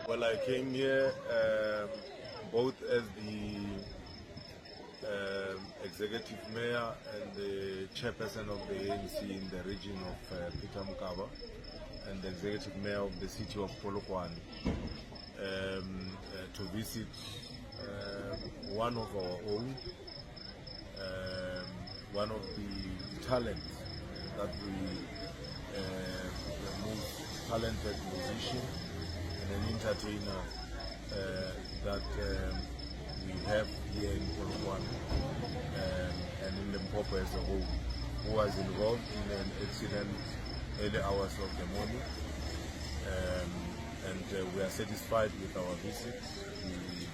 Well, I came here both as the executive mayor and the chairperson of the ANC in the region of Peter Mukaba and the executive mayor of the city of Polokwane to visit one of our own, one of the talents that the most talented musician and an entertainer that we have here in Polokwane and in Limpopo as a whole, who was involved in an accident early hours of the morning, and we are satisfied with our visit. We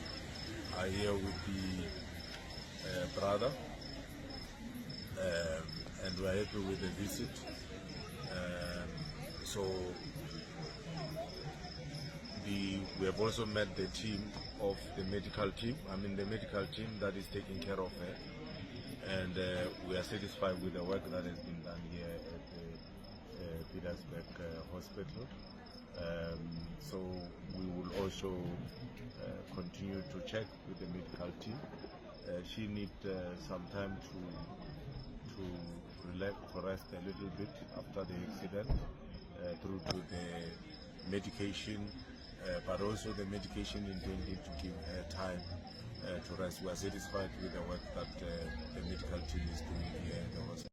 are here with the brother, and we are happy with the visit. So we have also met the team of the medical team, the medical team that is taking care of her, and we are satisfied with the work that has been done here at the Petersburg Hospital. So we will also continue to check with the medical team. She needs some time to relax, to rest a little bit after the accident, through to the medication, but also the medication intended to give her time to rest. We are satisfied with the work that the medical team is doing here at the hospital.